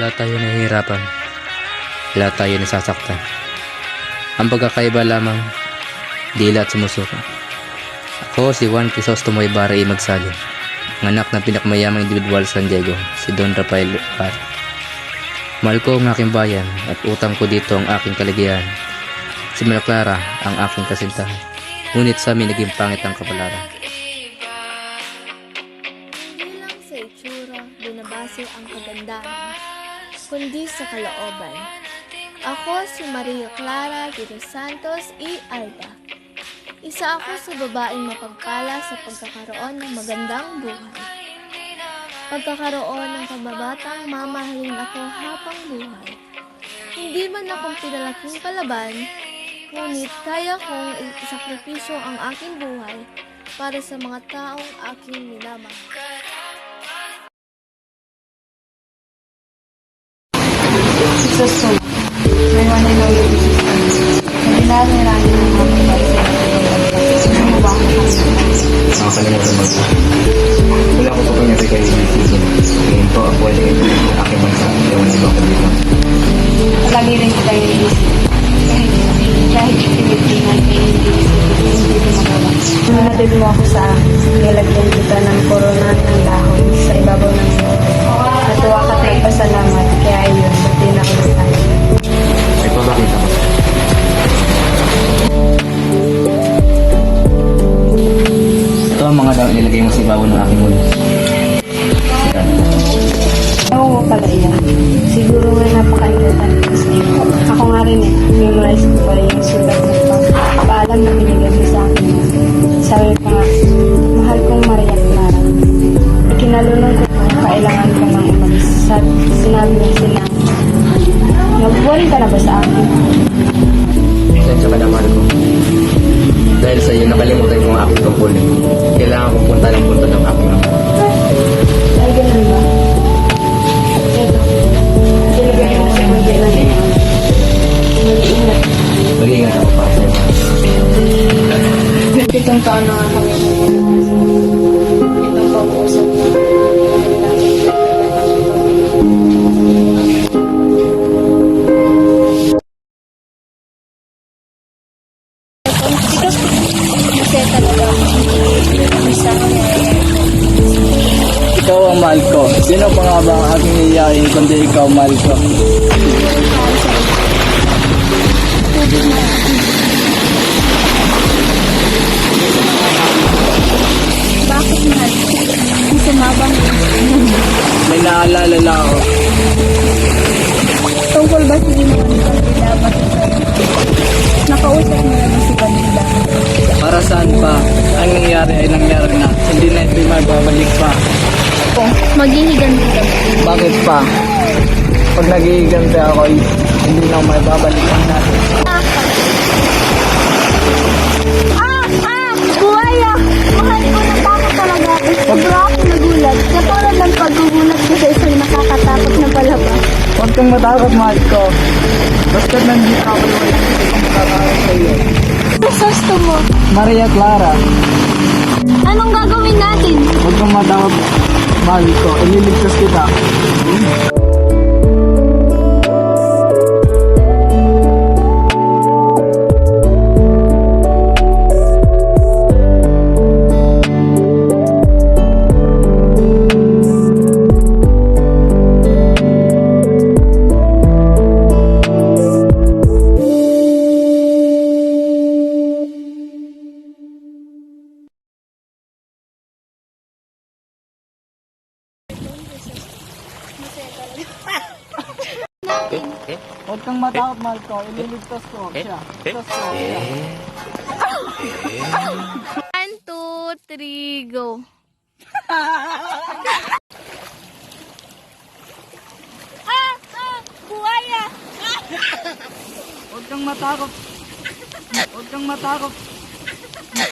Lahat tayo nahihirapan. Lahat tayo nasasaktan. Ang pagkakaiba lamang, di lahat sumusuko. Ako si Juan Crisostomo Ibarra y Magsalin, ang anak ng pinakamayamang individual sa San Diego, si Don Rafael Ibarra. Mahal ko ang aking bayan at utang ko dito ang aking kaligayahan. Si Maria Clara ang aking kasintahan, ngunit sa amin naging pangit ang kapalaran. Hindi lang sa itsura binabase ang kagandahan, kundi sa kalooban. Ako si Maria Clara de los Santos y Alba. Isa ako sa babaeng mapagpala sa pagkakaroon ng magandang buhay. Pagkakaroon ng kababatang mamahalin ako habang buhay. Hindi man akong pinalaking palaban, ngunit kaya kong isakripisyo ang aking buhay para sa mga taong aking minamahal. Susunod. May wanay na ulit ito. Naginarami ng mga pagkakas. Sumuba ko kasi. Nakakalimutan mo sa wala ko po kanya kay Susan. Ngayon po ako ay ng aking bansa. Ewan na ba ako dito? Lagi rin kita yung isip. Kahit Pilipinas ay hindi magawa. Manatili mo ako sa akin. Nilagyan kita ng korona ng dahon sa ibabaw ng mundo. Natuwa ka at nagpasalamat. Kaya ayun, buti na ako sa akin. Ay pa bakit ako? Ito ang mga daw ilalagay mo sa ibabaw ng aking mundo. Oo pala yan. Siguro nga napaka-important kasi ako nga rin memorize ko pa yung sulat ng paalam na binigyan mo sa akin. Sabi pa nga, mahal kong Maria Clara. Ikinalulong ko kung kailangan ko nang umalis. Sinabi niya sila, nag-worry ka na ba sa akin? Sensya ka na mahal ko. Dahil sa iyo nakalimutan ko ang aking tungkulin. Kailangan kong punta ng aking ama. Ay, ganun ba? Ito, silagay mo sa mga lang ito. Mag-iingat. Mag-iingat ako para sa iyo. Itong taon na nga kami ngayon. Itong pag-uusap na. Ikaw ang mahal ko. Sino pa nga ba ang aking iyayin kundi ikaw mahal ko? Bakit mahal? Ang sumabang May naalala lang ako. tungkol ba sa ginawa ni Bandila? Nakausap mo na ba si Bandila? Para saan pa? Ang nangyari ay nangyari na. Hindi na ito magbabalik pa. Maghihiganti ka. Bakit pa? Pag nagigigante ako, hindi na may babalikan natin. Buhaya! Mahal ko na takot talaga. Sobra ako nagulat. Katulad ng paggugulat ko sa isang nakakatakot na palabas. Huwag kang matakot, mahal ko. Basta nandito ako, walang hindi kong matatakot sa iyo. Gusto mo? Maria Clara, Anong gagawin natin? huwag kang matakot, mahal ko. Ililigtas kita. Huwag kang matakot, mahal ko. Ililigtas ko siya. Ligtas ko siya. 1, 2, 3, go. Buhaya! Huwag kang matakot. Huwag kang matakot.